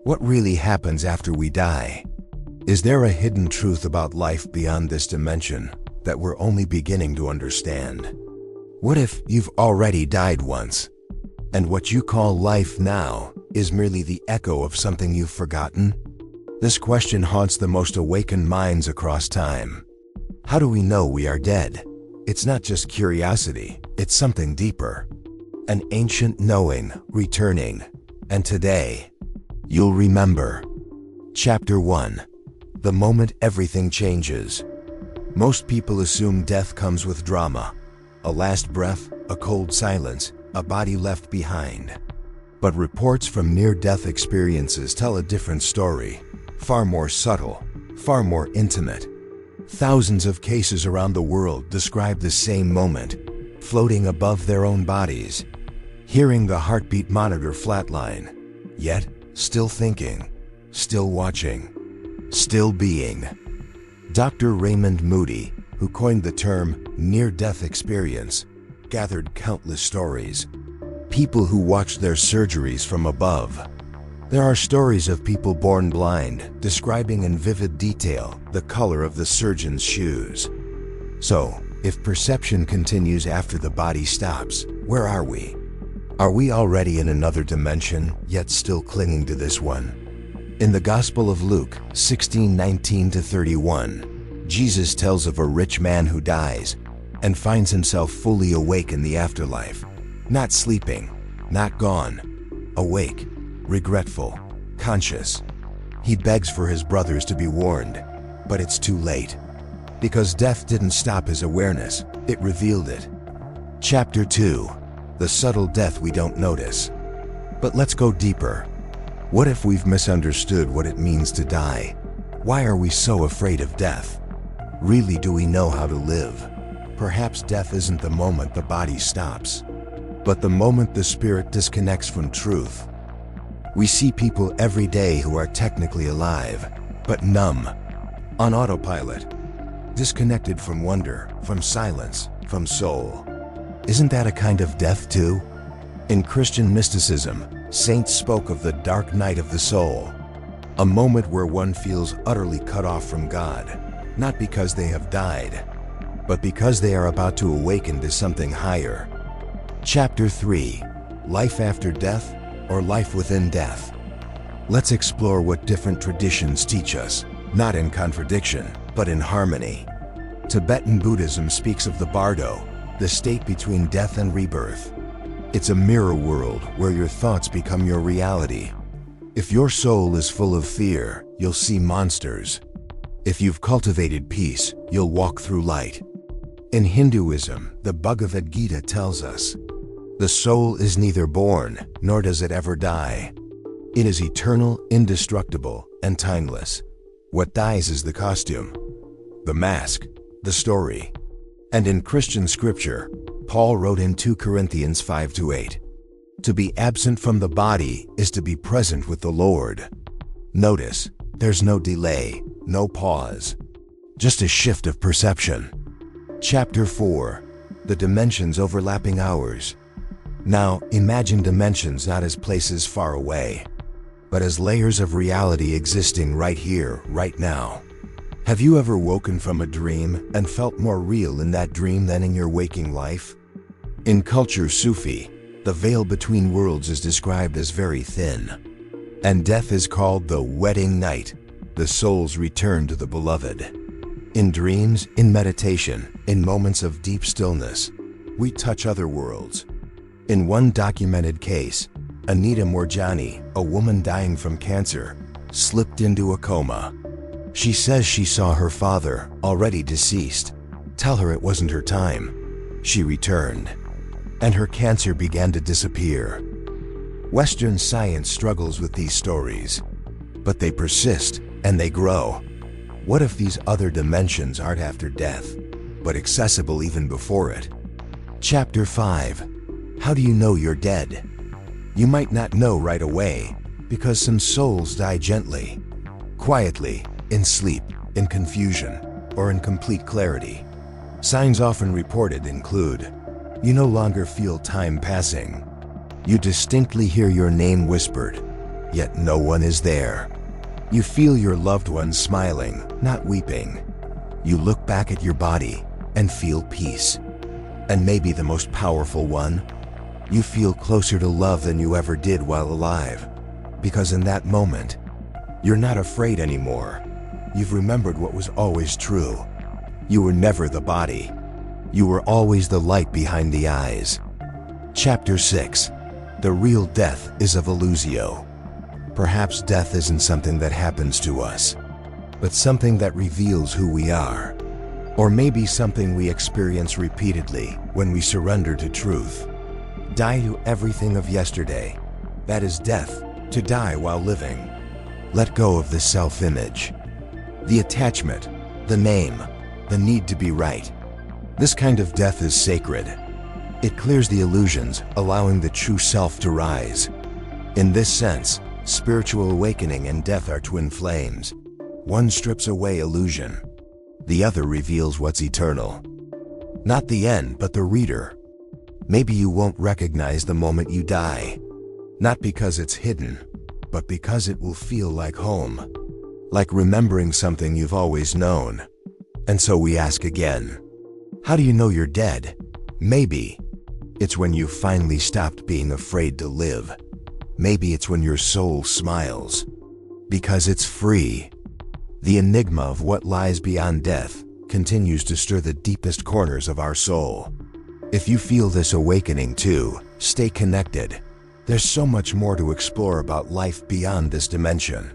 What really happens after we die? Is there a hidden truth about life beyond this dimension that we're only beginning to understand? What if you've already died once, and what you call life now is merely the echo of something you've forgotten? This question haunts the most awakened minds across time. How do we know we are dead? It's not just curiosity, it's something deeper. An ancient knowing returning. And today, you'll remember. Chapter 1. The moment everything changes. Most people assume death comes with drama. A last breath, a cold silence, a body left behind. But reports from near-death experiences tell a different story. Far more subtle, far more intimate. Thousands of cases around the world describe the same moment, floating above their own bodies, hearing the heartbeat monitor flatline, yet still thinking, still watching, still being. Dr. Raymond Moody, who coined the term near-death experience, gathered countless stories. People who watched their surgeries from above. There are stories of people born blind, describing in vivid detail the color of the surgeon's shoes. So, if perception continues after the body stops, where are we? Are we already in another dimension, yet still clinging to this one? In the Gospel of Luke 16:19-31, Jesus tells of a rich man who dies and finds himself fully awake in the afterlife. Not sleeping, not gone, awake, regretful, conscious. He begs for his brothers to be warned, but it's too late. Because death didn't stop his awareness, it revealed it. Chapter 2. The subtle death we don't notice. But let's go deeper. What if we've misunderstood what it means to die? Why are we so afraid of death? Really, do we know how to live? Perhaps death isn't the moment the body stops, but the moment the spirit disconnects from truth. We see people every day who are technically alive, but numb, on autopilot, disconnected from wonder, from silence, from soul. Isn't that a kind of death too? In Christian mysticism, saints spoke of the dark night of the soul, a moment where one feels utterly cut off from God, not because they have died, but because they are about to awaken to something higher. Chapter 3. Life after death, or life within death. Let's explore what different traditions teach us, not in contradiction, but in harmony. Tibetan Buddhism speaks of the Bardo, the state between death and rebirth. It's a mirror world where your thoughts become your reality. If your soul is full of fear, you'll see monsters. If you've cultivated peace, you'll walk through light. In Hinduism, the Bhagavad Gita tells us, the soul is neither born, nor does it ever die. It is eternal, indestructible, and timeless. What dies is the costume, the mask, the story. And in Christian scripture, Paul wrote in 2 Corinthians 5-8, to be absent from the body is to be present with the Lord. Notice, there's no delay, no pause, just a shift of perception. Chapter 4. The dimensions overlapping ours. Now, imagine dimensions not as places far away, but as layers of reality existing right here, right now. Have you ever woken from a dream and felt more real in that dream than in your waking life? In culture Sufi, the veil between worlds is described as very thin, and death is called the wedding night, the soul's return to the beloved. In dreams, in meditation, in moments of deep stillness, we touch other worlds. In one documented case, Anita Morjani, a woman dying from cancer, slipped into a coma. She says she saw her father, already deceased, tell her it wasn't her time. She returned, and her cancer began to disappear. Western science struggles with these stories, but they persist and they grow. What if these other dimensions aren't after death, but accessible even before it? Chapter 5. How do you know you're dead? You might not know right away, because some souls die gently, quietly, in sleep, in confusion, or in complete clarity. Signs often reported include, you no longer feel time passing. You distinctly hear your name whispered. yet no one is there. You feel your loved ones smiling, not weeping. You look back at your body and feel peace. And maybe the most powerful one, you feel closer to love than you ever did while alive. Because in that moment, you're not afraid anymore. You've remembered what was always true. You were never the body. You were always the light behind the eyes. Chapter 6. The real death is of illusio. Perhaps death isn't something that happens to us, but something that reveals who we are. Or maybe something we experience repeatedly when we surrender to truth. Die to everything of yesterday. That is death, to die while living. Let go of the self-image, the attachment, the name, the need to be right. This kind of death is sacred. It clears the illusions, allowing the true self to rise. In this sense, spiritual awakening and death are twin flames. One strips away illusion. The other reveals what's eternal. Not the end, but the reader. Maybe you won't recognize the moment you die. Not because it's hidden, but because it will feel like home. Like remembering something you've always known. And so we ask again, how do you know you're dead? Maybe it's when you finally stopped being afraid to live. Maybe it's when your soul smiles. Because it's free. The enigma of what lies beyond death continues to stir the deepest corners of our soul. If you feel this awakening too, stay connected. There's so much more to explore about life beyond this dimension.